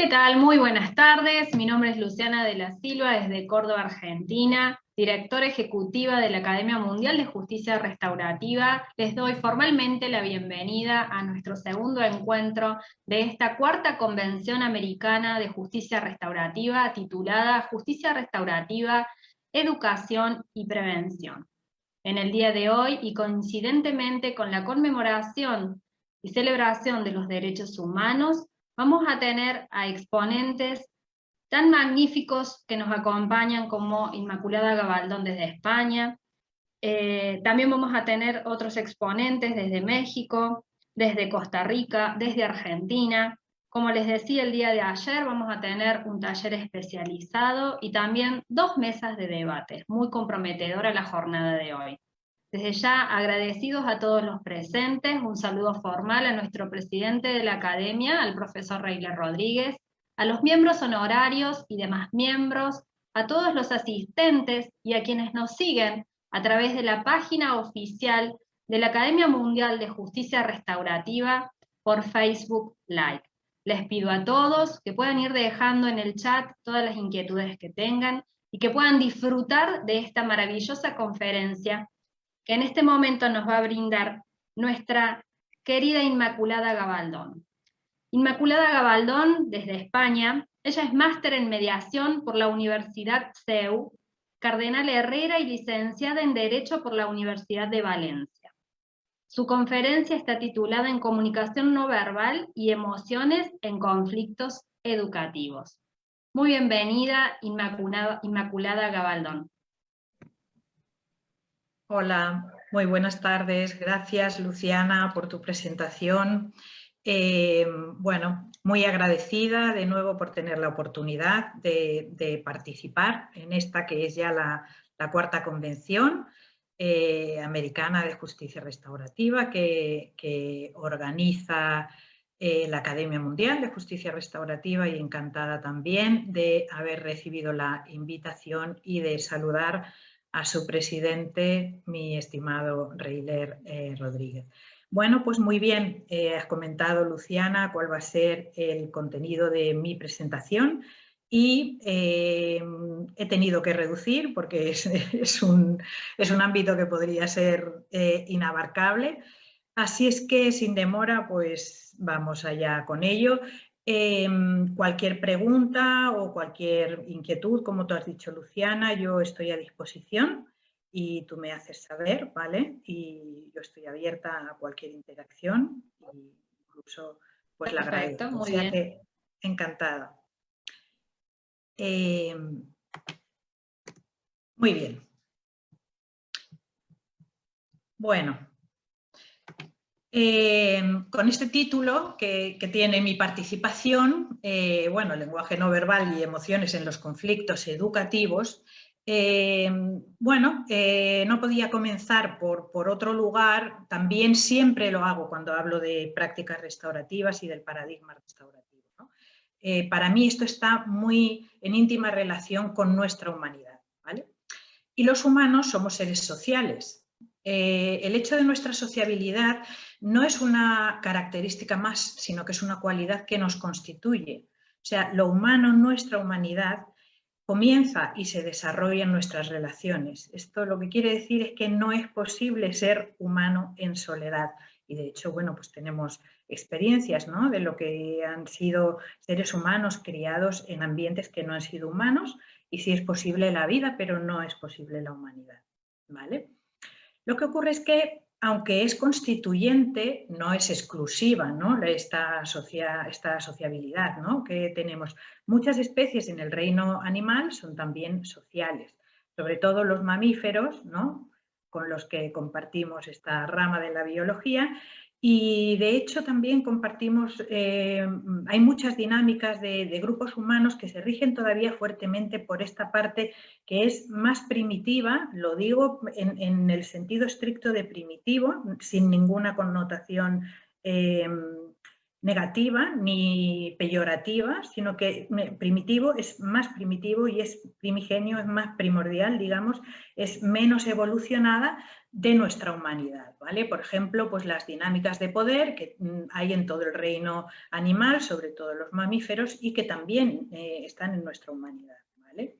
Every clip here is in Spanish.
tal? Muy buenas tardes. Mi nombre es Luciana de la Silva, desde Córdoba, Argentina, directora ejecutiva de la Academia Mundial de Justicia Restaurativa. Les doy formalmente la bienvenida a nuestro segundo encuentro de esta cuarta Convención Americana de Justicia Restaurativa, titulada Justicia Restaurativa, Educación y Prevención. En el día de hoy, y coincidentemente con la conmemoración y celebración de los derechos humanos, vamos a tener a exponentes tan magníficos que nos acompañan como Inmaculada Gabaldón desde España. También vamos a tener otros exponentes desde México, desde Costa Rica, desde Argentina. Como les decía el día de ayer, vamos a tener un taller especializado y también 2 mesas de debate. Muy comprometedora la jornada de hoy. Desde ya, agradecidos a todos los presentes, un saludo formal a nuestro presidente de la Academia, al profesor Reiler Rodríguez, a los miembros honorarios y demás miembros, a todos los asistentes y a quienes nos siguen a través de la página oficial de la Academia Mundial de Justicia Restaurativa por Facebook Live. Les pido a todos que puedan ir dejando en el chat todas las inquietudes que tengan y que puedan disfrutar de esta maravillosa conferencia que en este momento nos va a brindar nuestra querida Inmaculada Gabaldón. Inmaculada Gabaldón, desde España, ella es máster en mediación por la Universidad CEU, Cardenal Herrera y licenciada en Derecho por la Universidad de Valencia. Su conferencia está titulada en Comunicación no verbal y emociones en conflictos educativos. Muy bienvenida, Inmaculada Gabaldón. Hola, muy buenas tardes. Gracias, Luciana, por tu presentación. Bueno, muy agradecida de nuevo por tener la oportunidad de participar en esta que es ya la cuarta convención americana de justicia restaurativa que organiza la Academia Mundial de Justicia Restaurativa, y encantada también de haber recibido la invitación y de saludar a su presidente, mi estimado Reiler Rodríguez. Bueno, pues muy bien, has comentado, Luciana, cuál va a ser el contenido de mi presentación y he tenido que reducir porque es un ámbito que podría ser inabarcable. Así es que, sin demora, pues vamos allá con ello. Cualquier pregunta o cualquier inquietud, como tú has dicho, Luciana, yo estoy a disposición y tú me haces saber, ¿vale? Y yo estoy abierta a cualquier interacción e incluso pues la agradezco. Perfecto, muy o sea bien. que encantada. Muy bien. Bueno. Con este título que tiene mi participación, bueno, lenguaje no verbal y emociones en los conflictos educativos, bueno, no podía comenzar por otro lugar. También siempre lo hago cuando hablo de prácticas restaurativas y del paradigma restaurativo, ¿no? Para mí esto está muy en íntima relación con nuestra humanidad, ¿vale? Y los humanos somos seres sociales. El hecho de nuestra sociabilidad no es una característica más, sino que es una cualidad que nos constituye. O sea, lo humano, nuestra humanidad, comienza y se desarrolla en nuestras relaciones. Esto lo que quiere decir es que no es posible ser humano en soledad. Y de hecho, bueno, pues tenemos experiencias, ¿no?, de lo que han sido seres humanos criados en ambientes que no han sido humanos, y sí es posible la vida, pero no es posible la humanidad, ¿vale? Lo que ocurre es que, aunque es constituyente, no es exclusiva, ¿no?, esta sociabilidad, ¿no?, que tenemos. Muchas especies en el reino animal son también sociales, sobre todo los mamíferos, ¿no?, con los que compartimos esta rama de la biología. Y de hecho también compartimos, hay muchas dinámicas de grupos humanos que se rigen todavía fuertemente por esta parte que es más primitiva, lo digo en el sentido estricto de primitivo, sin ninguna connotación negativa ni peyorativa, sino que primitivo es más primitivo y es primigenio, es más primordial, digamos, es menos evolucionada, de nuestra humanidad, ¿vale? Por ejemplo, pues las dinámicas de poder que hay en todo el reino animal, sobre todo los mamíferos, y que también están en nuestra humanidad, ¿vale?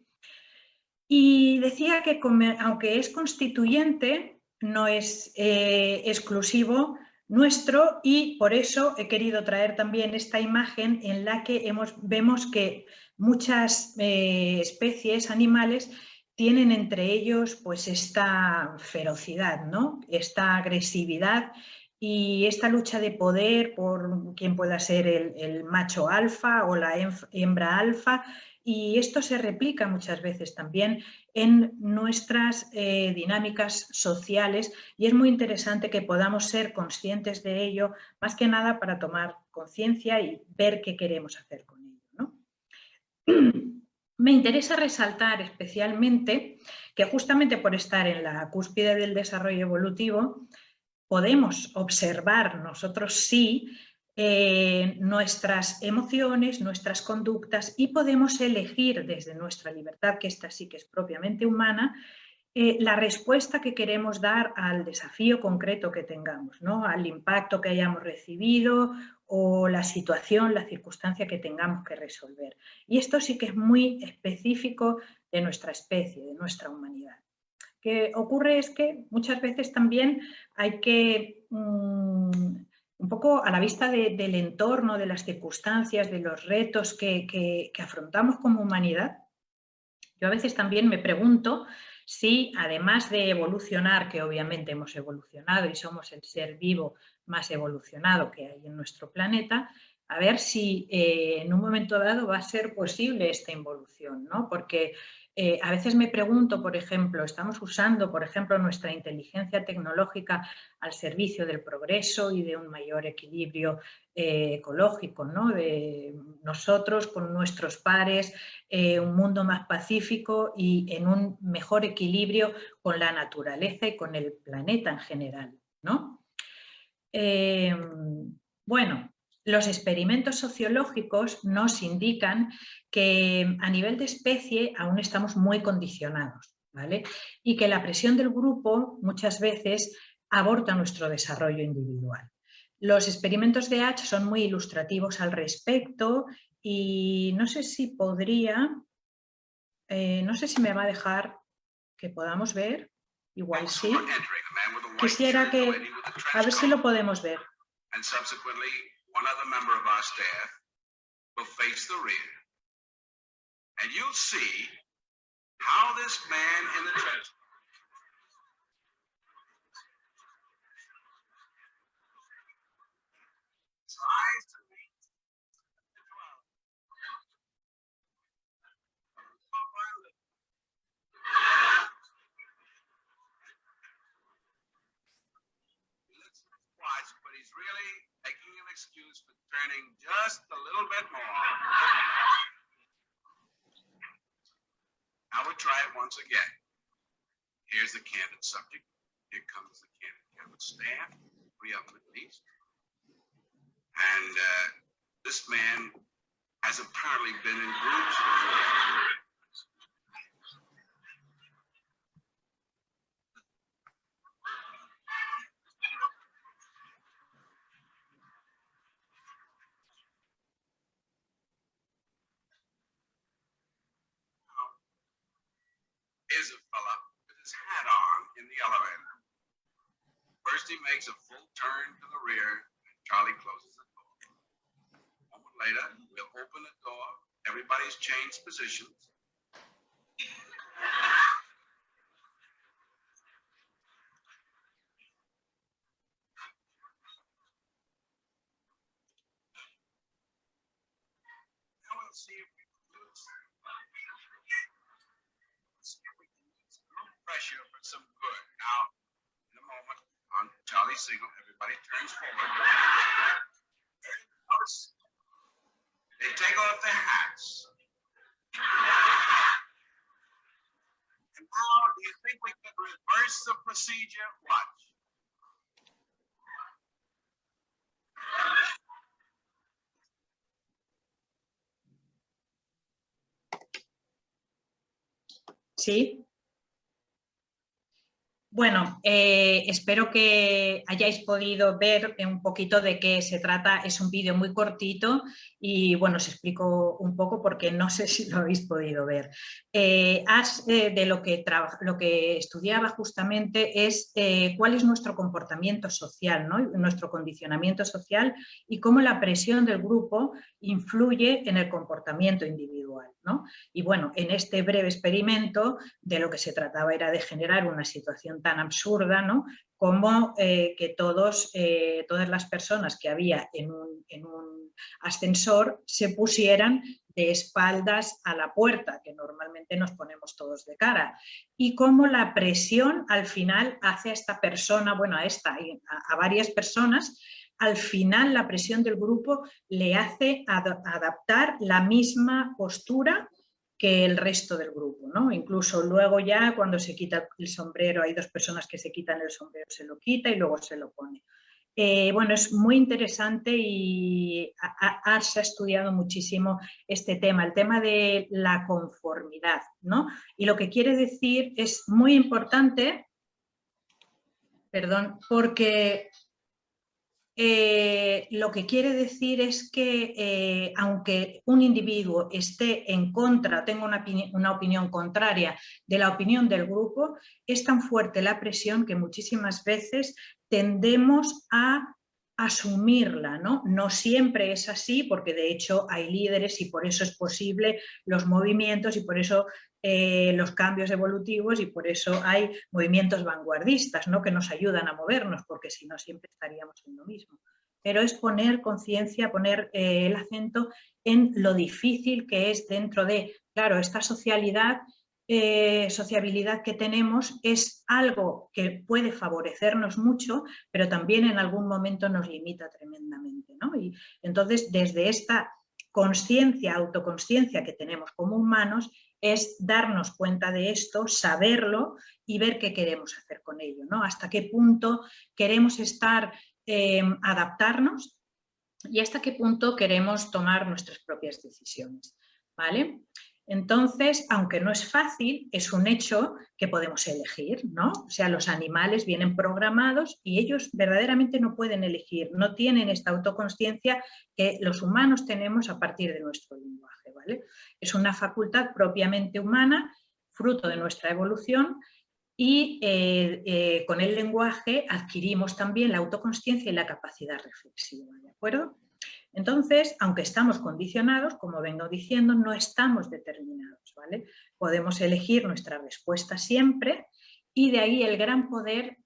Y decía que aunque es constituyente, no es exclusivo nuestro, y por eso he querido traer también esta imagen en la que vemos que muchas especies animales tienen entre ellos pues esta ferocidad, ¿no? Esta agresividad y esta lucha de poder por quién pueda ser el macho alfa o la hembra alfa, y esto se replica muchas veces también en nuestras dinámicas sociales, y es muy interesante que podamos ser conscientes de ello, más que nada para tomar conciencia y ver qué queremos hacer con ello, ¿no? Me interesa resaltar especialmente que justamente por estar en la cúspide del desarrollo evolutivo, podemos observar nosotros sí nuestras emociones, nuestras conductas, y podemos elegir desde nuestra libertad, que esta sí que es propiamente humana, la respuesta que queremos dar al desafío concreto que tengamos, ¿no? Al impacto que hayamos recibido o la situación, la circunstancia que tengamos que resolver. Y esto sí que es muy específico de nuestra especie, de nuestra humanidad. Lo que ocurre es que muchas veces también hay que, un poco a la vista del entorno, de las circunstancias, de los retos que afrontamos como humanidad, yo a veces también me pregunto si, además de evolucionar, que obviamente hemos evolucionado y somos el ser vivo más evolucionado que hay en nuestro planeta, a ver si en un momento dado va a ser posible esta involución, ¿no? Porque a veces me pregunto, por ejemplo, estamos usando, por ejemplo, nuestra inteligencia tecnológica al servicio del progreso y de un mayor equilibrio ecológico, ¿no? De nosotros con nuestros pares, un mundo más pacífico y en un mejor equilibrio con la naturaleza y con el planeta en general, ¿no? Bueno, los experimentos sociológicos nos indican que a nivel de especie aún estamos muy condicionados, ¿vale? Y que la presión del grupo muchas veces aborta nuestro desarrollo individual. Los experimentos de Hatch son muy ilustrativos al respecto, y no sé si podría, no sé si me va a dejar que podamos ver, igual sí. Quisiera que, a ver si lo podemos ver. And subsequently, one other member of our staff will face the rear. And you'll see how this man in the trench tries to make the dwell. He looks surprised, but he's really making an excuse for turning just a little bit more. Now we'll try it once again. Here's the candid subject. Here comes the candid staff, 3 of them at least. And this man has apparently been in groups before. Here's a fella with his hat on in the elevator. First he makes a full turn to the rear, and Charlie closes the door. A moment later, we'll open the door. Everybody's changed positions. Now we'll see if we can do this. See if we can use a little pressure for some good. Now, in a moment, on Charlie's signal, everybody turns forward. Notice they take off their hats. And now, do you think we could reverse the procedure? Watch. ¿Sí? Bueno, espero que hayáis podido ver un poquito de qué se trata. Es un vídeo muy cortito y bueno, os explico un poco porque no sé si lo habéis podido ver. De lo que estudiaba justamente es cuál es nuestro comportamiento social, ¿no? Nuestro condicionamiento social y cómo la presión del grupo influye en el comportamiento individual, ¿no? Y bueno, en este breve experimento de lo que se trataba era de generar una situación tan absurda, ¿no? Como que todas las personas que había en un ascensor se pusieran de espaldas a la puerta, que normalmente nos ponemos todos de cara, y cómo la presión al final hace a esta persona, bueno, a varias personas, al final la presión del grupo le hace adaptar la misma postura que el resto del grupo, ¿no? Incluso luego ya cuando se quita el sombrero, hay dos personas que se quitan el sombrero, se lo quita y luego se lo pone. Bueno, es muy interesante y se ha estudiado muchísimo este tema, el tema de la conformidad, ¿no? Y lo que quiere decir es muy importante, perdón, porque lo que quiere decir es que aunque un individuo esté en contra, tenga una opinión contraria de la opinión del grupo, es tan fuerte la presión que muchísimas veces tendemos a asumirla, ¿no? No siempre es así, porque de hecho hay líderes y por eso es posible los movimientos y por eso los cambios evolutivos y por eso hay movimientos vanguardistas, ¿no? Que nos ayudan a movernos, porque si no siempre estaríamos en lo mismo. Pero es poner conciencia, poner el acento en lo difícil que es dentro de, claro, esta sociabilidad que tenemos es algo que puede favorecernos mucho, pero también en algún momento nos limita tremendamente, ¿no? Y entonces, desde esta conciencia, autoconsciencia que tenemos como humanos, es darnos cuenta de esto, saberlo y ver qué queremos hacer con ello, ¿no? Hasta qué punto queremos adaptarnos y hasta qué punto queremos tomar nuestras propias decisiones, ¿vale? Entonces, aunque no es fácil, es un hecho que podemos elegir, ¿no? O sea, los animales vienen programados y ellos verdaderamente no pueden elegir, no tienen esta autoconsciencia que los humanos tenemos a partir de nuestro lenguaje, ¿vale? Es una facultad propiamente humana, fruto de nuestra evolución, y con el lenguaje adquirimos también la autoconsciencia y la capacidad reflexiva, ¿de acuerdo? Entonces, aunque estamos condicionados, como vengo diciendo, no estamos determinados, ¿vale? Podemos elegir nuestra respuesta siempre y de ahí el gran poder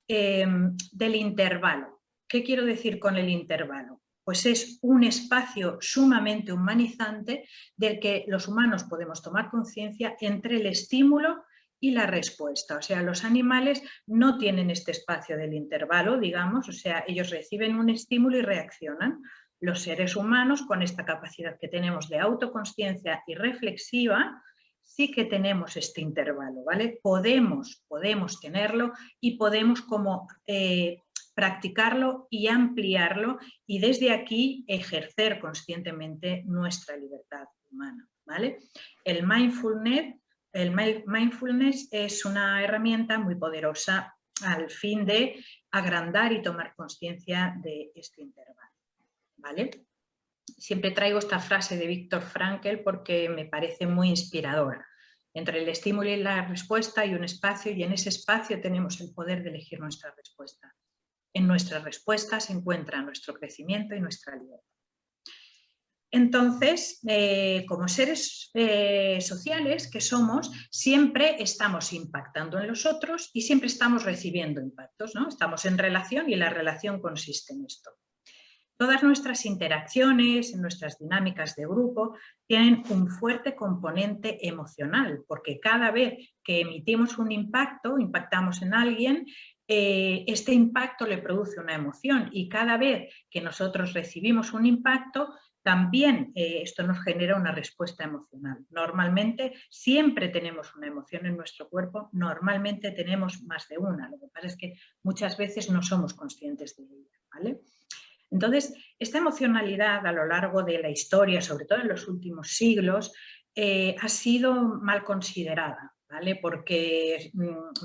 del intervalo. ¿Qué quiero decir con el intervalo? Pues es un espacio sumamente humanizante del que los humanos podemos tomar conciencia entre el estímulo y la respuesta. O sea, los animales no tienen este espacio del intervalo, digamos, o sea, ellos reciben un estímulo y reaccionan. Los seres humanos, con esta capacidad que tenemos de autoconsciencia y reflexiva, sí que tenemos este intervalo, ¿vale? Podemos tenerlo y podemos como practicarlo y ampliarlo y desde aquí ejercer conscientemente nuestra libertad humana, ¿vale? El mindfulness es una herramienta muy poderosa al fin de agrandar y tomar conciencia de este intervalo, ¿vale? Siempre traigo esta frase de Viktor Frankl porque me parece muy inspiradora. Entre el estímulo y la respuesta hay un espacio y en ese espacio tenemos el poder de elegir nuestra respuesta. En nuestra respuesta se encuentra nuestro crecimiento y nuestra libertad. Entonces, como seres sociales que somos, siempre estamos impactando en los otros y siempre estamos recibiendo impactos, ¿no? Estamos en relación y la relación consiste en esto. Todas nuestras interacciones, nuestras dinámicas de grupo, tienen un fuerte componente emocional, porque cada vez que emitimos un impacto, impactamos en alguien, este impacto le produce una emoción y cada vez que nosotros recibimos un impacto, también esto nos genera una respuesta emocional. Normalmente siempre tenemos una emoción en nuestro cuerpo, normalmente tenemos más de una, lo que pasa es que muchas veces no somos conscientes de ella, ¿vale? Entonces, esta emocionalidad a lo largo de la historia, sobre todo en los últimos siglos, ha sido mal considerada. ¿vale? Porque,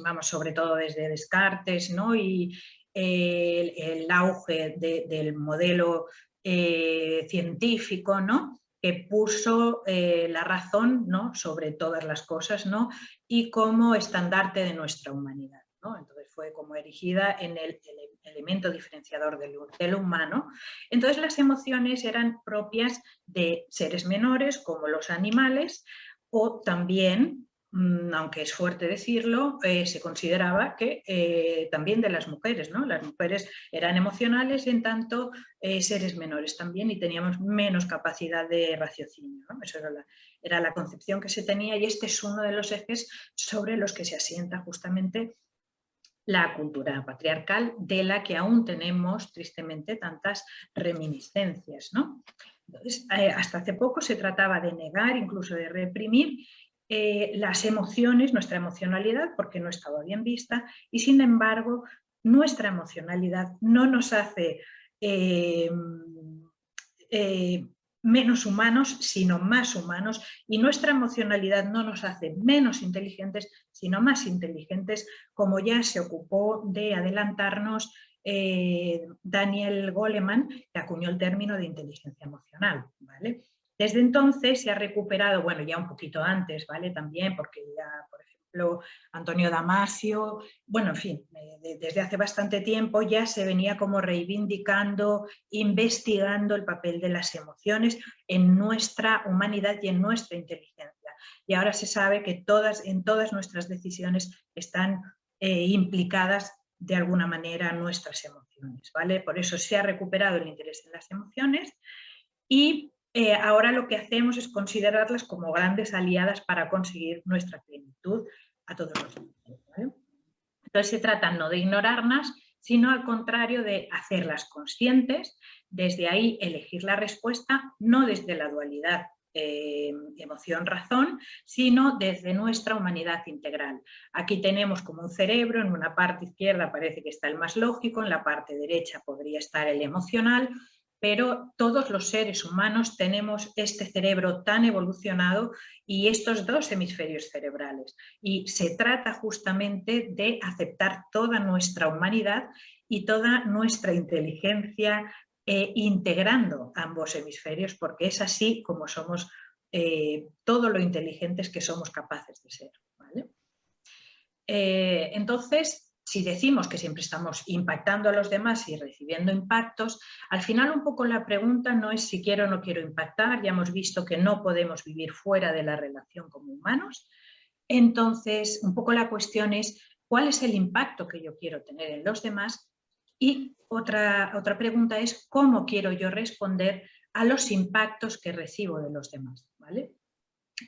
vamos, sobre todo desde Descartes, ¿no? Y el auge del modelo científico, ¿no? Que puso la razón, ¿no? Sobre todas las cosas, ¿no? Y como estandarte de nuestra humanidad, ¿no? Entonces fue como erigida en el elemento diferenciador del humano. Entonces las emociones eran propias de seres menores como los animales, o también, aunque es fuerte decirlo, se consideraba que también de las mujeres, ¿no? Las mujeres eran emocionales en tanto seres menores también, y teníamos menos capacidad de raciocinio, ¿no? Eso era la concepción que se tenía, y este es uno de los ejes sobre los que se asienta justamente la cultura patriarcal, de la que aún tenemos tristemente tantas reminiscencias, ¿no? Entonces, hasta hace poco se trataba de negar, incluso de reprimir las emociones, nuestra emocionalidad, porque no estaba bien vista, y sin embargo nuestra emocionalidad no nos hace menos humanos, sino más humanos, y nuestra emocionalidad no nos hace menos inteligentes, sino más inteligentes, como ya se ocupó de adelantarnos Daniel Goleman, que acuñó el término de inteligencia emocional, ¿vale? Desde entonces se ha recuperado, bueno, ya un poquito antes, ¿vale? También, porque ya, por ejemplo, Antonio Damasio, bueno, en fin, desde hace bastante tiempo ya se venía como reivindicando, investigando el papel de las emociones en nuestra humanidad y en nuestra inteligencia. Y ahora se sabe que en todas nuestras decisiones están implicadas de alguna manera nuestras emociones, ¿vale? Por eso se ha recuperado el interés en las emociones, y ahora lo que hacemos es considerarlas como grandes aliadas para conseguir nuestra plenitud a todos los niveles, ¿vale? Entonces se trata no de ignorarlas, sino al contrario de hacerlas conscientes, desde ahí elegir la respuesta, no desde la dualidad emoción-razón, sino desde nuestra humanidad integral. Aquí tenemos como un cerebro, en una parte izquierda parece que está el más lógico, en la parte derecha podría estar el emocional, pero todos los seres humanos tenemos este cerebro tan evolucionado y estos dos hemisferios cerebrales. Y se trata justamente de aceptar toda nuestra humanidad y toda nuestra inteligencia, integrando ambos hemisferios, porque es así como somos todo lo inteligentes que somos capaces de ser, ¿vale? Entonces, si decimos que siempre estamos impactando a los demás y recibiendo impactos, al final un poco la pregunta no es si quiero o no quiero impactar, ya hemos visto que no podemos vivir fuera de la relación como humanos. Entonces, un poco la cuestión es cuál es el impacto que yo quiero tener en los demás, y otra pregunta es cómo quiero yo responder a los impactos que recibo de los demás, ¿vale?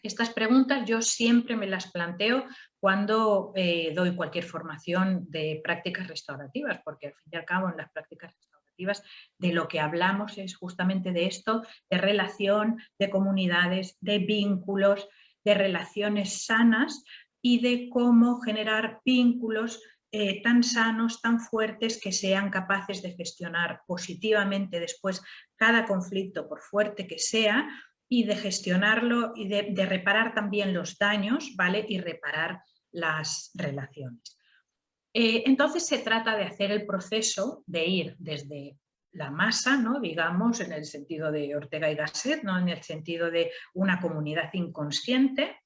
Estas preguntas yo siempre me las planteo cuando doy cualquier formación de prácticas restaurativas, porque al fin y al cabo en las prácticas restaurativas de lo que hablamos es justamente de esto, de relación, de comunidades, de vínculos, de relaciones sanas y de cómo generar vínculos tan sanos, tan fuertes, que sean capaces de gestionar positivamente después cada conflicto, por fuerte que sea, y de gestionarlo y de reparar también los daños, ¿vale? Y reparar las relaciones. Entonces se trata de hacer el proceso de ir desde la masa, ¿no? Digamos, en el sentido de Ortega y Gasset, ¿no? En el sentido de una comunidad inconsciente.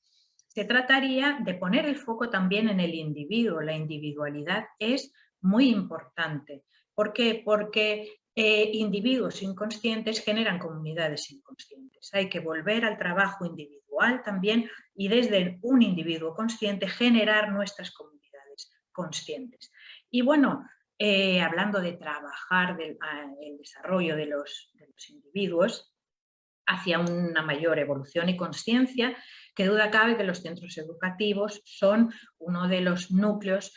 Se trataría de poner el foco también en el individuo. La individualidad es muy importante. ¿Por qué? Porque individuos inconscientes generan comunidades inconscientes. Hay que volver al trabajo individual también, y desde un individuo consciente generar nuestras comunidades conscientes. Y bueno, hablando de trabajar el desarrollo de los individuos hacia una mayor evolución y conciencia, que duda cabe que los centros educativos son uno de los núcleos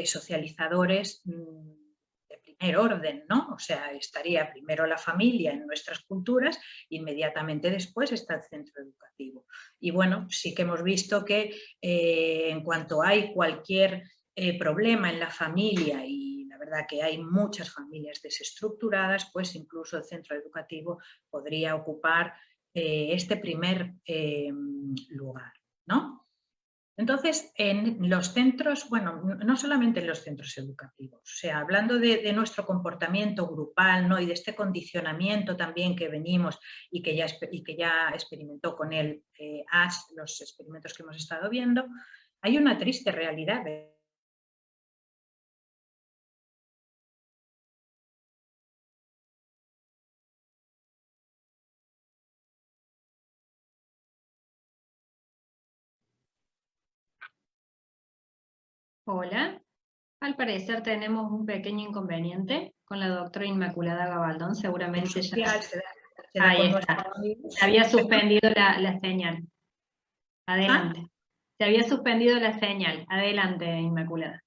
socializadores de primer orden, ¿no? O sea, estaría primero la familia en nuestras culturas, inmediatamente después está el centro educativo. Y bueno, sí que hemos visto que en cuanto hay cualquier problema en la familia, y la verdad que hay muchas familias desestructuradas, pues incluso el centro educativo podría ocupar este primer lugar, ¿no? Entonces, en los centros, bueno, no solamente en los centros educativos, o sea, hablando de nuestro comportamiento grupal, ¿no? Y de este condicionamiento también que venimos y que ya experimentó con él Ash, los experimentos que hemos estado viendo, hay una triste realidad. Hola, al parecer tenemos un pequeño inconveniente con la doctora Inmaculada Gabaldón, seguramente ya... Social se da Ahí con está, nuestros amigos. se había suspendido la señal. Adelante. Ah, Se había suspendido la señal. Adelante, Inmaculada.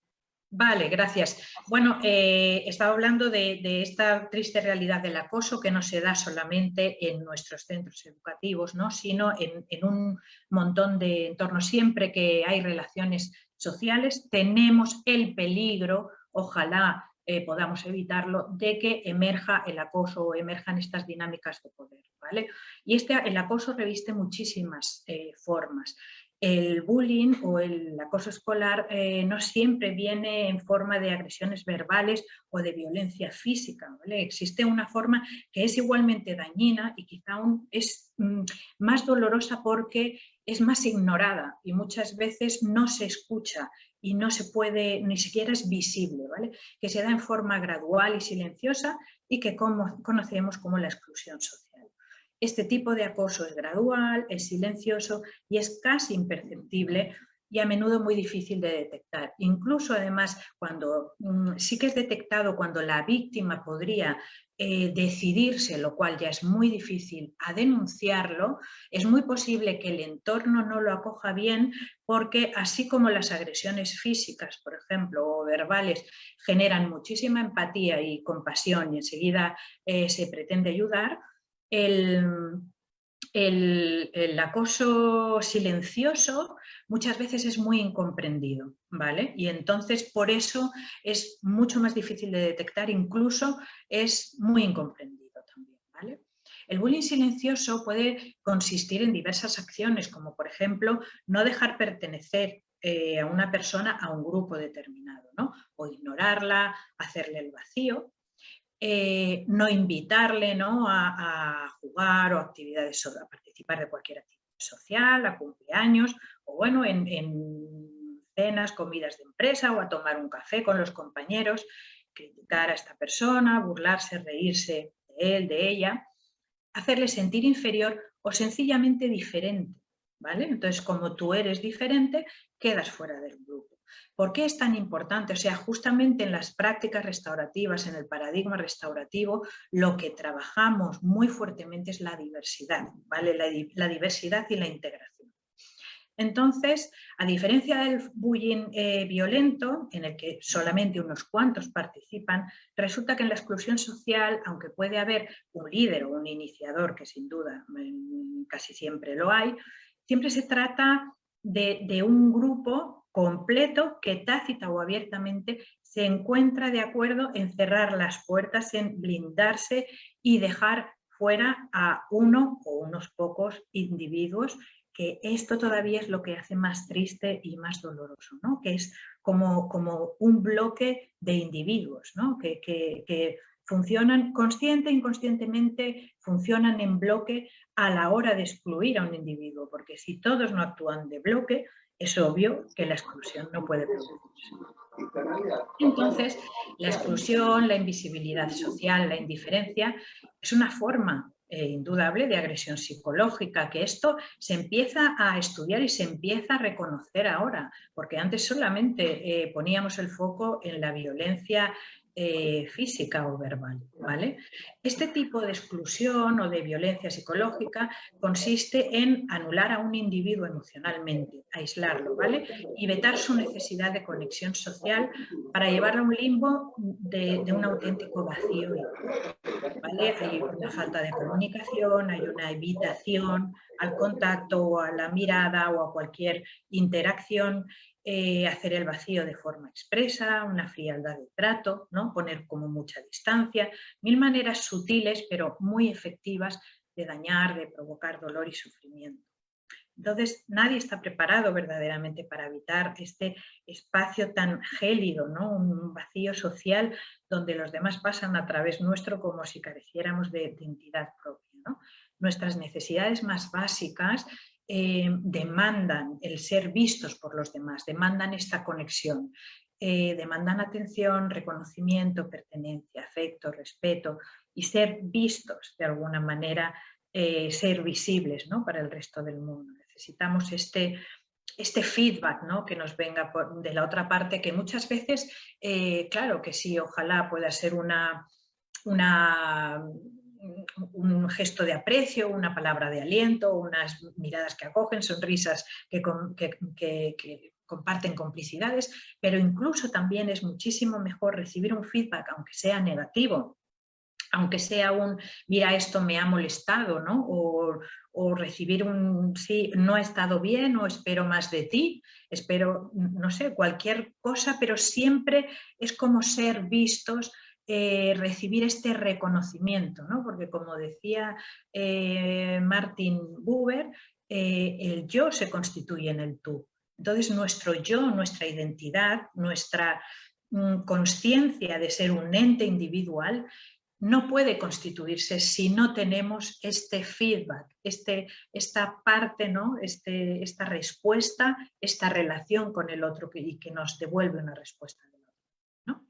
vale, gracias. Bueno, estaba hablando de esta triste realidad del acoso que no se da solamente en nuestros centros educativos, ¿no? Sino en un montón de entornos. Siempre que hay relaciones sociales tenemos el peligro, ojalá podamos evitarlo, de que emerja el acoso o emerjan estas dinámicas de poder, ¿vale? Y el acoso reviste muchísimas formas. El bullying o el acoso escolar no siempre viene en forma de agresiones verbales o de violencia física, ¿vale? Existe una forma que es igualmente dañina y quizá aún es más dolorosa porque es más ignorada y muchas veces no se escucha y no se puede, ni siquiera es visible, ¿vale? Que se da en forma gradual y silenciosa y que conocemos como la exclusión social. Este tipo de acoso es gradual, es silencioso y es casi imperceptible y a menudo muy difícil de detectar. Incluso además cuando sí que es detectado cuando la víctima podría decidirse, lo cual ya es muy difícil, a denunciarlo, es muy posible que el entorno no lo acoja bien porque así como las agresiones físicas, por ejemplo, o verbales, generan muchísima empatía y compasión y enseguida se pretende ayudar, el, el acoso silencioso muchas veces es muy incomprendido, ¿vale? Y entonces por eso es mucho más difícil de detectar, incluso es muy incomprendido también, ¿vale? El bullying silencioso puede consistir en diversas acciones, como por ejemplo no dejar pertenecer a una persona a un grupo determinado, ¿no? O ignorarla, hacerle el vacío. No invitarle, ¿no? A jugar o actividades, a participar de cualquier actividad social, a cumpleaños o bueno, en cenas, comidas de empresa o a tomar un café con los compañeros, criticar a esta persona, burlarse, reírse de él, de ella, hacerle sentir inferior o sencillamente diferente, ¿vale? Entonces, como tú eres diferente, quedas fuera del grupo. ¿Por qué es tan importante? O sea, justamente en las prácticas restaurativas, en el paradigma restaurativo, lo que trabajamos muy fuertemente es la diversidad, ¿vale? La diversidad y la integración. Entonces, a diferencia del bullying violento, en el que solamente unos cuantos participan, resulta que en la exclusión social, aunque puede haber un líder o un iniciador, que sin duda casi siempre lo hay, siempre se trata de un grupo completo que tácita o abiertamente se encuentra de acuerdo en cerrar las puertas, en blindarse y dejar fuera a uno o unos pocos individuos, que esto todavía es lo que hace más triste y más doloroso, ¿no? Que es como un bloque de individuos, ¿no? que funcionan consciente e inconscientemente, funcionan en bloque a la hora de excluir a un individuo, porque si todos no actúan de bloque, es obvio que la exclusión no puede producirse. Entonces, la exclusión, la invisibilidad social, la indiferencia, es una forma indudable de agresión psicológica, que esto se empieza a estudiar y se empieza a reconocer ahora, porque antes solamente poníamos el foco en la violencia física o verbal, ¿vale? Este tipo de exclusión o de violencia psicológica consiste en anular a un individuo emocionalmente, aislarlo, ¿vale? Y vetar su necesidad de conexión social para llevarlo a un limbo de un auténtico vacío, ¿vale? Hay una falta de comunicación, hay una evitación al contacto o a la mirada o a cualquier interacción, hacer el vacío de forma expresa, una frialdad de trato, ¿no? Poner como mucha distancia, mil maneras sutiles pero muy efectivas de dañar, de provocar dolor y sufrimiento. Entonces, nadie está preparado verdaderamente para habitar este espacio tan gélido, ¿no? Un vacío social donde los demás pasan a través nuestro como si careciéramos de identidad propia, ¿no? Nuestras necesidades más básicas demandan el ser vistos por los demás, demandan esta conexión, demandan atención, reconocimiento, pertenencia, afecto, respeto y ser vistos de alguna manera, ser visibles, ¿no? Para el resto del mundo. Necesitamos este feedback, ¿no? Que nos venga de la otra parte, que muchas veces, claro que sí, ojalá pueda ser un gesto de aprecio, una palabra de aliento, unas miradas que acogen, sonrisas que comparten complicidades, pero incluso también es muchísimo mejor recibir un feedback, aunque sea negativo, aunque sea mira, esto me ha molestado, ¿no? O recibir sí, no ha estado bien, o espero más de ti, espero, no sé, cualquier cosa, pero siempre es como ser vistos, recibir este reconocimiento, ¿no? Porque como decía Martin Buber, el yo se constituye en el tú. Entonces nuestro yo, nuestra identidad, nuestra conciencia de ser un ente individual no puede constituirse si no tenemos este feedback, esta parte, ¿no? Esta respuesta, esta relación con el otro y que nos devuelve una respuesta del otro, ¿no?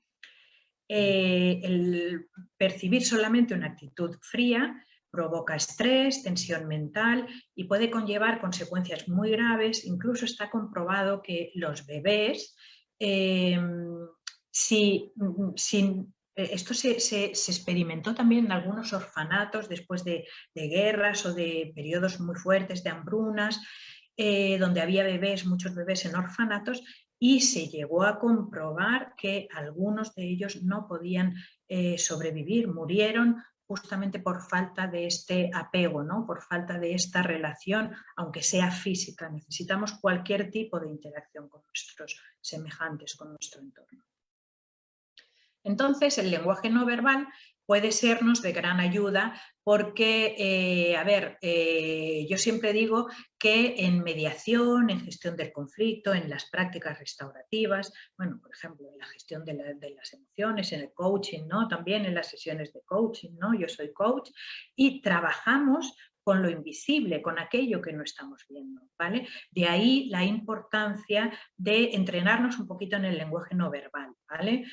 El percibir solamente una actitud fría provoca estrés, tensión mental y puede conllevar consecuencias muy graves. Incluso está comprobado que los bebés, esto se experimentó también en algunos orfanatos después de guerras o de periodos muy fuertes de hambrunas, donde había muchos bebés en orfanatos, y se llegó a comprobar que algunos de ellos no podían sobrevivir, murieron justamente por falta de este apego, ¿no? Por falta de esta relación, aunque sea física. Necesitamos cualquier tipo de interacción con nuestros semejantes, con nuestro entorno. Entonces, el lenguaje no verbal puede sernos de gran ayuda porque, yo siempre digo que en mediación, en gestión del conflicto, en las prácticas restaurativas, bueno, por ejemplo, en la gestión de las emociones, en el coaching, ¿no? También en las sesiones de coaching, ¿no? Yo soy coach y trabajamos con lo invisible, con aquello que no estamos viendo, ¿vale? De ahí la importancia de entrenarnos un poquito en el lenguaje no verbal, ¿vale?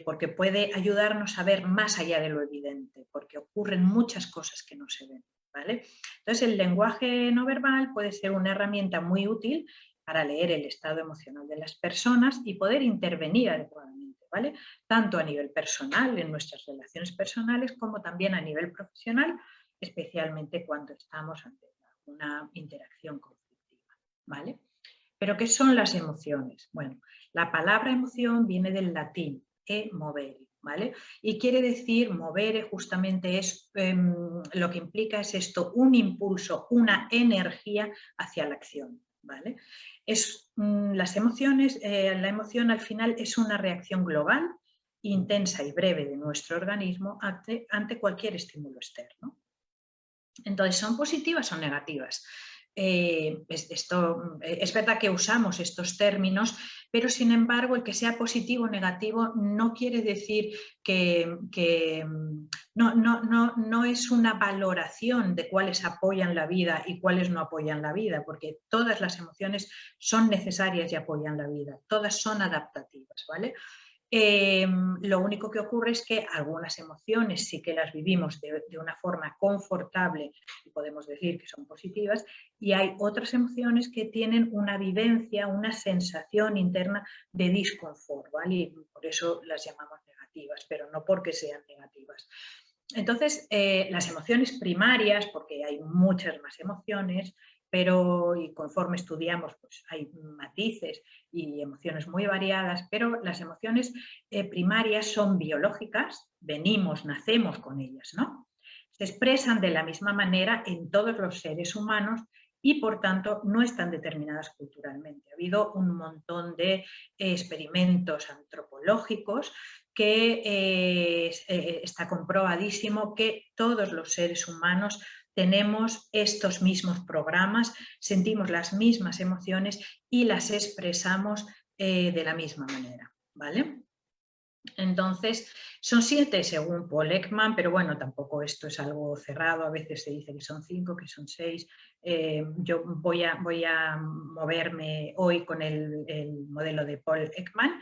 Porque puede ayudarnos a ver más allá de lo evidente, porque ocurren muchas cosas que no se ven, ¿vale? Entonces, el lenguaje no verbal puede ser una herramienta muy útil para leer el estado emocional de las personas y poder intervenir adecuadamente, ¿vale? Tanto a nivel personal, en nuestras relaciones personales, como también a nivel profesional, especialmente cuando estamos ante una interacción conflictiva, ¿vale? ¿Pero qué son las emociones? Bueno, la palabra emoción viene del latín, movere, ¿vale? Y quiere decir, movere justamente es, lo que implica es esto, un impulso, una energía hacia la acción, ¿vale? Las emociones, la emoción al final es una reacción global, intensa y breve de nuestro organismo ante cualquier estímulo externo. Entonces, ¿son positivas o negativas? Es verdad que usamos estos términos, pero sin embargo el que sea positivo o negativo no quiere decir que no es una valoración de cuáles apoyan la vida y cuáles no apoyan la vida, porque todas las emociones son necesarias y apoyan la vida, todas son adaptativas, ¿vale? Lo único que ocurre es que algunas emociones sí que las vivimos de una forma confortable y podemos decir que son positivas, y hay otras emociones que tienen una vivencia, una sensación interna de disconfort, ¿vale? Y por eso las llamamos negativas, pero no porque sean negativas. Entonces, las emociones primarias, porque hay muchas más emociones, pero y conforme estudiamos pues hay matices y emociones muy variadas, pero las emociones primarias son biológicas, nacemos con ellas, ¿no? Se expresan de la misma manera en todos los seres humanos y por tanto no están determinadas culturalmente. Ha habido un montón de experimentos antropológicos que está comprobadísimo que todos los seres humanos tenemos estos mismos programas, sentimos las mismas emociones y las expresamos de la misma manera, ¿vale? Entonces, son 7 según Paul Ekman, pero bueno, tampoco esto es algo cerrado, a veces se dice que son 5, que son 6. Yo voy a moverme hoy con el modelo de Paul Ekman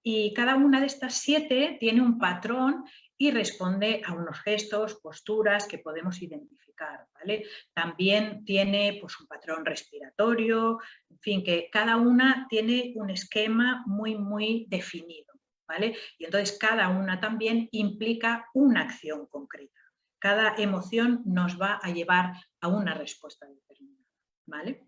y cada una de estas 7 tiene un patrón y responde a unos gestos, posturas que podemos identificar, ¿vale? También tiene pues, un patrón respiratorio, en fin, que cada una tiene un esquema muy definido, ¿vale? Y entonces cada una también implica una acción concreta. Cada emoción nos va a llevar a una respuesta determinada, ¿vale?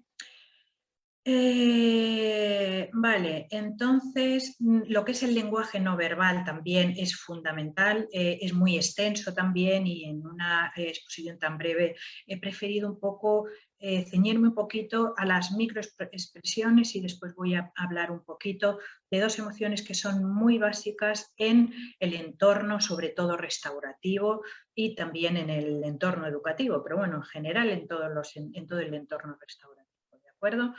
Vale, entonces lo que es el lenguaje no verbal también es fundamental, es muy extenso también y en una exposición tan breve he preferido un poco ceñirme un poquito a las microexpresiones y después voy a hablar un poquito de 2 emociones que son muy básicas en el entorno, sobre todo restaurativo y también en el entorno educativo, pero bueno, en general en todo el entorno restaurativo, ¿de acuerdo?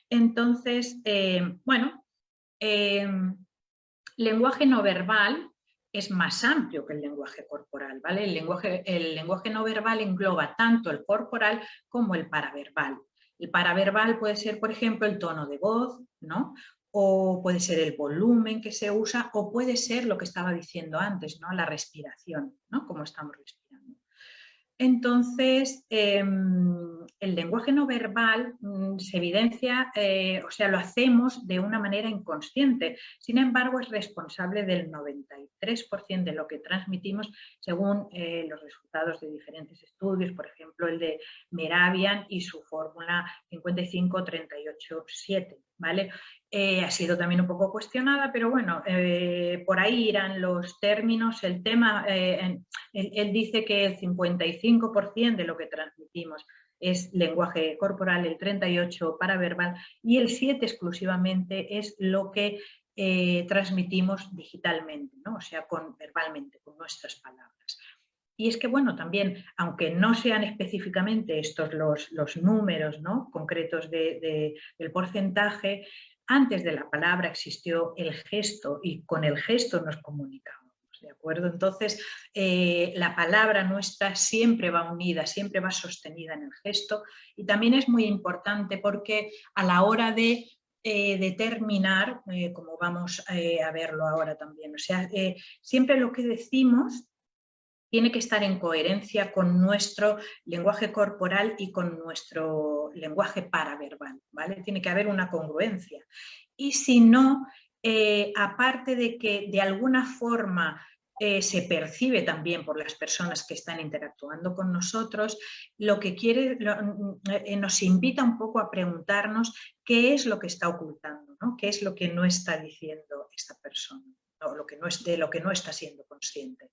Entonces, lenguaje no verbal es más amplio que el lenguaje corporal, ¿vale? El lenguaje no verbal engloba tanto el corporal como el paraverbal. El paraverbal puede ser, por ejemplo, el tono de voz, ¿no? O puede ser el volumen que se usa, o puede ser lo que estaba diciendo antes, ¿no? La respiración, ¿no? Cómo estamos respirando. Entonces, el lenguaje no verbal se evidencia, o sea, lo hacemos de una manera inconsciente. Sin embargo, es responsable del 93% de lo que transmitimos según los resultados de diferentes estudios, por ejemplo, el de Mehrabian y su fórmula 55-38-7, ¿vale? Ha sido también un poco cuestionada, pero bueno, por ahí irán los términos. El tema, él dice que el 55% de lo que transmitimos es lenguaje corporal, el 38% paraverbal y el 7% exclusivamente es lo que transmitimos digitalmente, ¿no? O sea, verbalmente, con nuestras palabras. Y es que, bueno, también, aunque no sean específicamente estos los números, ¿no?, concretos del porcentaje, antes de la palabra existió el gesto y con el gesto nos comunicamos, ¿de acuerdo? Entonces, la palabra nuestra siempre va unida, siempre va sostenida en el gesto y también es muy importante porque a la hora de determinar, como vamos a verlo ahora también, o sea, siempre lo que decimos tiene que estar en coherencia con nuestro lenguaje corporal y con nuestro lenguaje paraverbal, ¿vale? Tiene que haber una congruencia. Y si no, aparte de que de alguna forma se percibe también por las personas que están interactuando con nosotros, lo que nos invita un poco a preguntarnos qué es lo que está ocultando, ¿no? ¿Qué es lo que no está diciendo esta persona? O de lo que no está siendo consciente.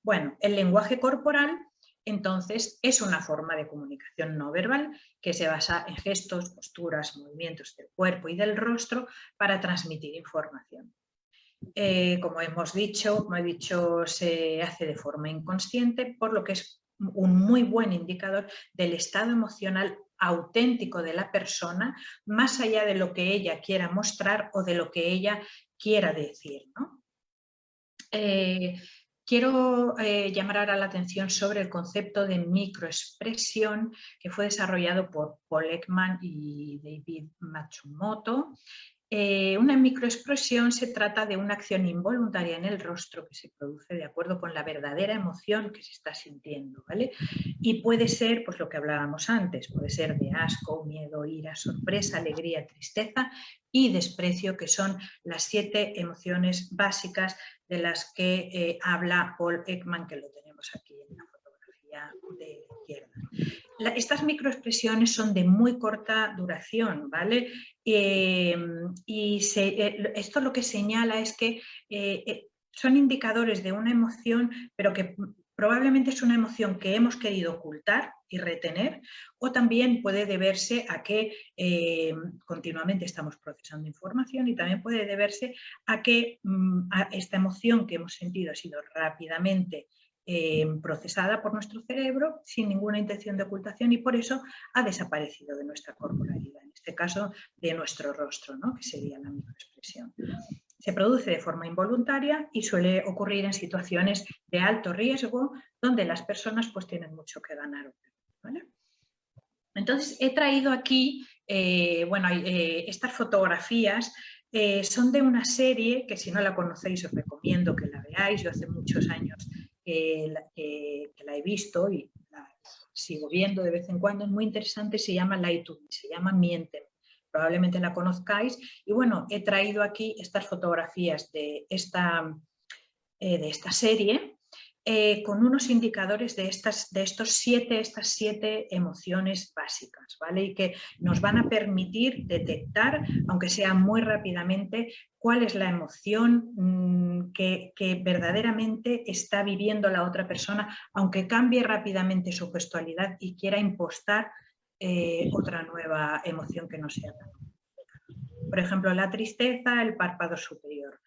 Bueno, el lenguaje corporal, entonces, es una forma de comunicación no verbal que se basa en gestos, posturas, movimientos del cuerpo y del rostro para transmitir información. Como hemos dicho, se hace de forma inconsciente, por lo que es un muy buen indicador del estado emocional auténtico de la persona, más allá de lo que ella quiera mostrar o de lo que ella quiera decir, ¿no? Quiero llamar ahora la atención sobre el concepto de microexpresión que fue desarrollado por Paul Ekman y David Matsumoto. Una microexpresión se trata de una acción involuntaria en el rostro que se produce de acuerdo con la verdadera emoción que se está sintiendo, ¿vale? Y puede ser, pues lo que hablábamos antes, puede ser de asco, miedo, ira, sorpresa, alegría, tristeza y desprecio, que son las 7 emociones básicas de las que habla Paul Ekman, que lo tenemos aquí en la fotografía de la izquierda. Estas microexpresiones son de muy corta duración, ¿vale? Y esto lo que señala es que son indicadores de una emoción, pero que probablemente es una emoción que hemos querido ocultar y retener, o también puede deberse a que continuamente estamos procesando información y también puede deberse a que esta emoción que hemos sentido ha sido rápidamente procesada por nuestro cerebro sin ninguna intención de ocultación y por eso ha desaparecido de nuestra corporalidad, en este caso de nuestro rostro, ¿no? Que sería la microexpresión. Se produce de forma involuntaria y suele ocurrir en situaciones de alto riesgo donde las personas pues tienen mucho que ganar, ¿vale? Entonces he traído aquí, estas fotografías son de una serie que si no la conocéis os recomiendo que la veáis. Yo hace muchos años que la he visto y la sigo viendo de vez en cuando, es muy interesante, se llama Lie to Me, se llama Miénteme. Probablemente la conozcáis y bueno, he traído aquí estas fotografías de esta serie con unos indicadores de estas 7 emociones básicas, ¿vale? Y que nos van a permitir detectar, aunque sea muy rápidamente, cuál es la emoción que verdaderamente está viviendo la otra persona, aunque cambie rápidamente su gestualidad y quiera impostar otra nueva emoción que no sea tan. Por ejemplo, la tristeza, el párpado superior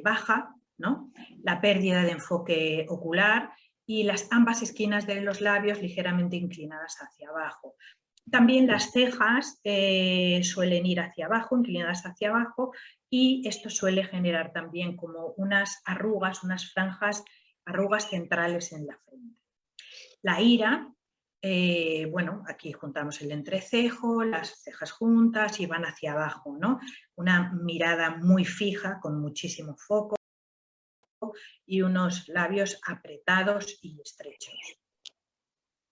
baja, ¿no? La pérdida de enfoque ocular y ambas esquinas de los labios ligeramente inclinadas hacia abajo. También las cejas suelen ir hacia abajo, inclinadas hacia abajo, y esto suele generar también como unas arrugas, unas franjas, arrugas centrales en la frente. La ira, aquí juntamos el entrecejo, las cejas juntas y van hacia abajo, ¿no? Una mirada muy fija, con muchísimo foco y unos labios apretados y estrechos.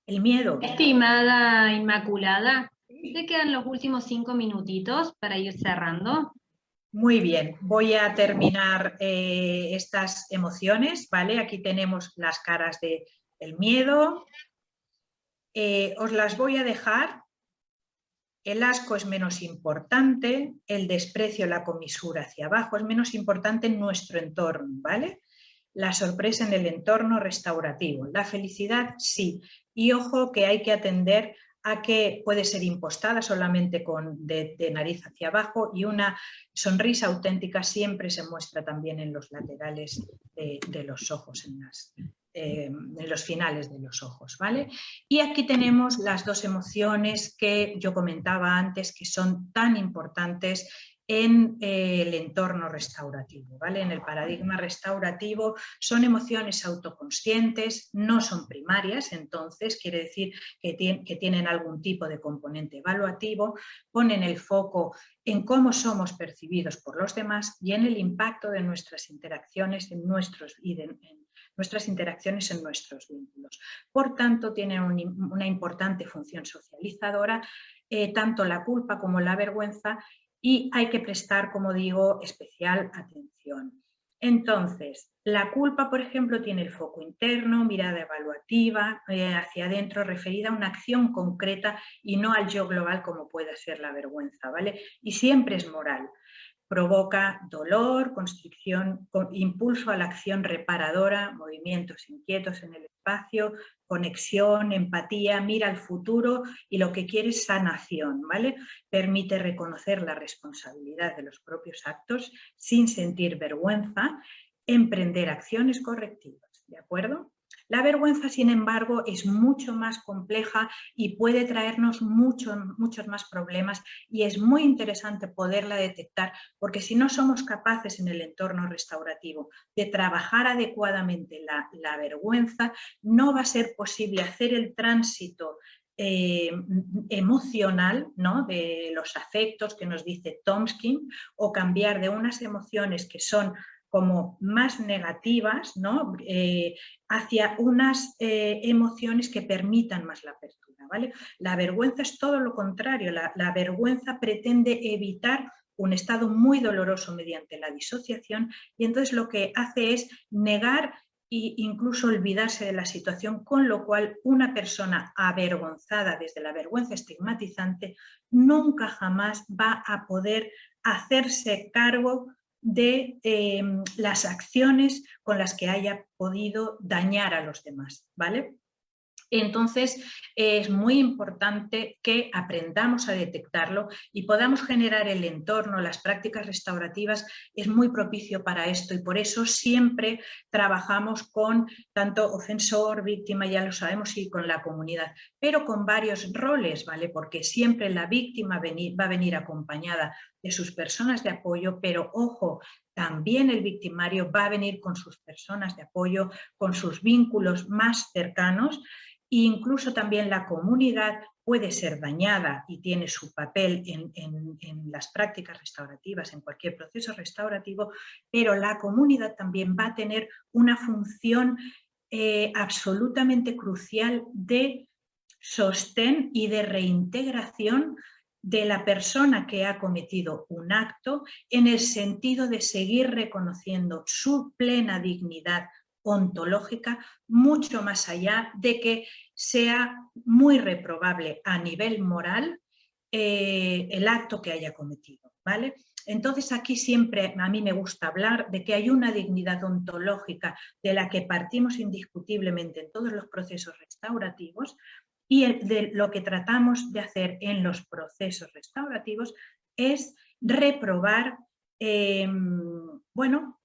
El miedo. Estimada Inmaculada, te quedan los últimos 5 minutitos para ir cerrando. Muy bien, voy a terminar estas emociones, ¿vale? Aquí tenemos las caras del miedo. Os las voy a dejar. El asco es menos importante, el desprecio, la comisura hacia abajo es menos importante en nuestro entorno, ¿vale? La sorpresa en el entorno restaurativo, la felicidad sí, y ojo que hay que atender a que puede ser impostada solamente de nariz hacia abajo y una sonrisa auténtica siempre se muestra también en los laterales de los ojos, en los finales de los ojos, ¿vale? Y aquí tenemos las 2 emociones que yo comentaba antes que son tan importantes en el entorno restaurativo, ¿vale? En el paradigma restaurativo son emociones autoconscientes, no son primarias, entonces quiere decir que tienen algún tipo de componente evaluativo, ponen el foco en cómo somos percibidos por los demás y en el impacto de nuestras interacciones en nuestros vínculos. Por tanto, tienen una importante función socializadora, tanto la culpa como la vergüenza, y hay que prestar, como digo, especial atención. Entonces, la culpa, por ejemplo, tiene el foco interno, mirada evaluativa, hacia adentro, referida a una acción concreta y no al yo global como puede ser la vergüenza, ¿vale? Y siempre es moral. Provoca dolor, constricción, impulso a la acción reparadora, movimientos inquietos en el espacio, conexión, empatía, mira al futuro y lo que quiere es sanación, ¿vale? Permite reconocer la responsabilidad de los propios actos sin sentir vergüenza, emprender acciones correctivas, ¿de acuerdo? La vergüenza, sin embargo, es mucho más compleja y puede traernos muchos más problemas y es muy interesante poderla detectar porque si no somos capaces en el entorno restaurativo de trabajar adecuadamente la vergüenza, no va a ser posible hacer el tránsito emocional, ¿no? De los afectos que nos dice Tomskin o cambiar de unas emociones que son como más negativas, ¿no? Hacia unas emociones que permitan más la apertura, ¿vale? La vergüenza es todo lo contrario, la vergüenza pretende evitar un estado muy doloroso mediante la disociación y entonces lo que hace es negar e incluso olvidarse de la situación, con lo cual una persona avergonzada desde la vergüenza estigmatizante nunca jamás va a poder hacerse cargo de las acciones con las que haya podido dañar a los demás, ¿vale? Entonces, es muy importante que aprendamos a detectarlo y podamos generar el entorno. Las prácticas restaurativas es muy propicio para esto y por eso siempre trabajamos con tanto ofensor, víctima, ya lo sabemos, y con la comunidad, pero con varios roles, ¿vale? Porque siempre la víctima va a venir acompañada de sus personas de apoyo, pero ojo, también el victimario va a venir con sus personas de apoyo, con sus vínculos más cercanos. Incluso también la comunidad puede ser dañada y tiene su papel en las prácticas restaurativas, en cualquier proceso restaurativo, pero la comunidad también va a tener una función absolutamente crucial de sostén y de reintegración de la persona que ha cometido un acto, en el sentido de seguir reconociendo su plena dignidad ontológica, mucho más allá de que sea muy reprobable a nivel moral el acto que haya cometido, ¿vale? Entonces aquí siempre a mí me gusta hablar de que hay una dignidad ontológica de la que partimos indiscutiblemente en todos los procesos restaurativos, y de lo que tratamos de hacer en los procesos restaurativos es reprobar, bueno,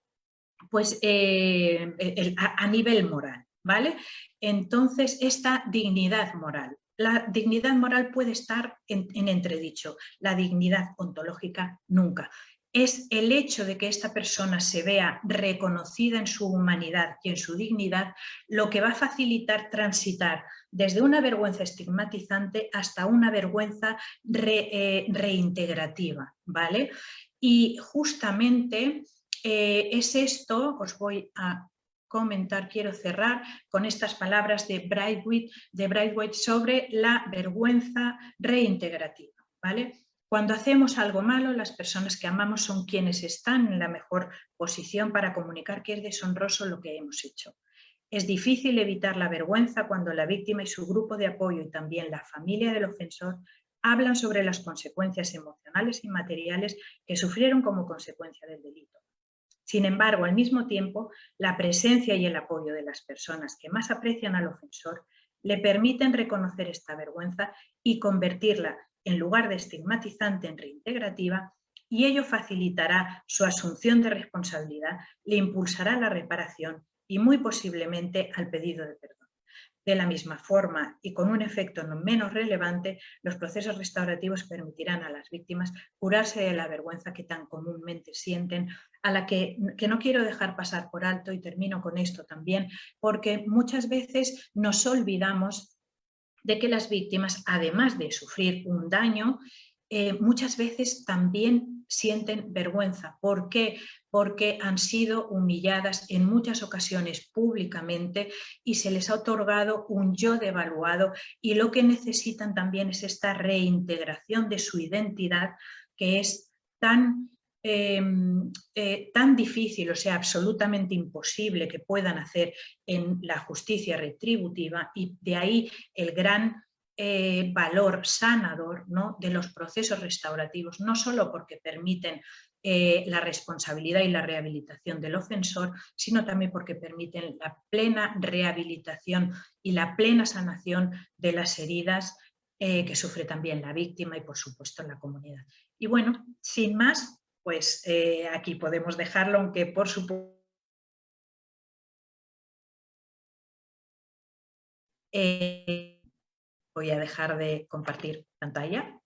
pues a nivel moral, ¿vale? Entonces, esta dignidad moral. La dignidad moral puede estar en entredicho, la dignidad ontológica nunca. Es el hecho de que esta persona se vea reconocida en su humanidad y en su dignidad lo que va a facilitar transitar desde una vergüenza estigmatizante hasta una vergüenza reintegrativa, ¿vale? Y justamente es esto, os voy a comentar, quiero cerrar con estas palabras de Braithwaite sobre la vergüenza reintegrativa, ¿vale? Cuando hacemos algo malo, las personas que amamos son quienes están en la mejor posición para comunicar que es deshonroso lo que hemos hecho. Es difícil evitar la vergüenza cuando la víctima y su grupo de apoyo y también la familia del ofensor hablan sobre las consecuencias emocionales y materiales que sufrieron como consecuencia del delito. Sin embargo, al mismo tiempo, la presencia y el apoyo de las personas que más aprecian al ofensor le permiten reconocer esta vergüenza y convertirla, en lugar de estigmatizante, en reintegrativa, y ello facilitará su asunción de responsabilidad, le impulsará a la reparación y muy posiblemente al pedido de perdón. De la misma forma y con un efecto no menos relevante, los procesos restaurativos permitirán a las víctimas curarse de la vergüenza que tan comúnmente sienten, a la que no quiero dejar pasar por alto, y termino con esto también, porque muchas veces nos olvidamos de que las víctimas, además de sufrir un daño, muchas veces también sienten vergüenza. ¿Por qué? Porque han sido humilladas en muchas ocasiones públicamente y se les ha otorgado un yo devaluado, y lo que necesitan también es esta reintegración de su identidad, que es tan difícil, o sea, absolutamente imposible que puedan hacer en la justicia retributiva, y de ahí el gran valor sanador, ¿no?, de los procesos restaurativos, no solo porque permiten la responsabilidad y la rehabilitación del ofensor, sino también porque permiten la plena rehabilitación y la plena sanación de las heridas que sufre también la víctima y, por supuesto, la comunidad. Y bueno, sin más, pues aquí podemos dejarlo, aunque por supuesto voy a dejar de compartir pantalla.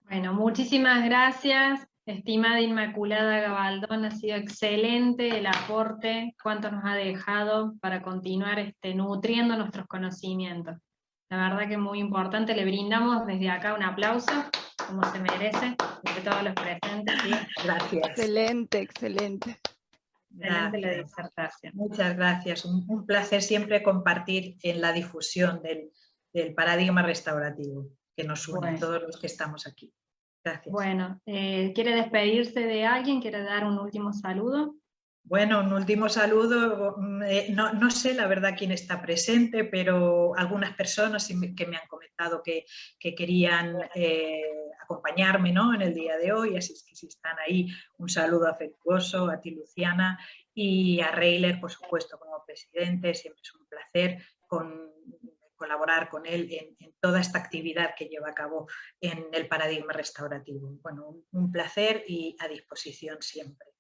Bueno, muchísimas gracias, estimada Inmaculada Gabaldón, ha sido excelente el aporte, cuánto nos ha dejado para continuar nutriendo nuestros conocimientos. La verdad que muy importante, le brindamos desde acá un aplauso, como se merece, de todos los presentes. ¿Sí? Gracias. Excelente, excelente. Excelente la disertación. Muchas gracias, un placer siempre compartir en la difusión del paradigma restaurativo que nos une a todos los que estamos aquí. Gracias. Bueno, ¿quiere despedirse de alguien? ¿Quiere dar un último saludo? Bueno, un último saludo. No sé la verdad quién está presente, pero algunas personas que me han comentado que querían acompañarme, ¿no?, en el día de hoy, así es que si están ahí, un saludo afectuoso a ti, Luciana, y a Reiler, por supuesto, como presidente. Siempre es un placer colaborar con él en toda esta actividad que lleva a cabo en el paradigma restaurativo. Bueno, un placer y a disposición siempre.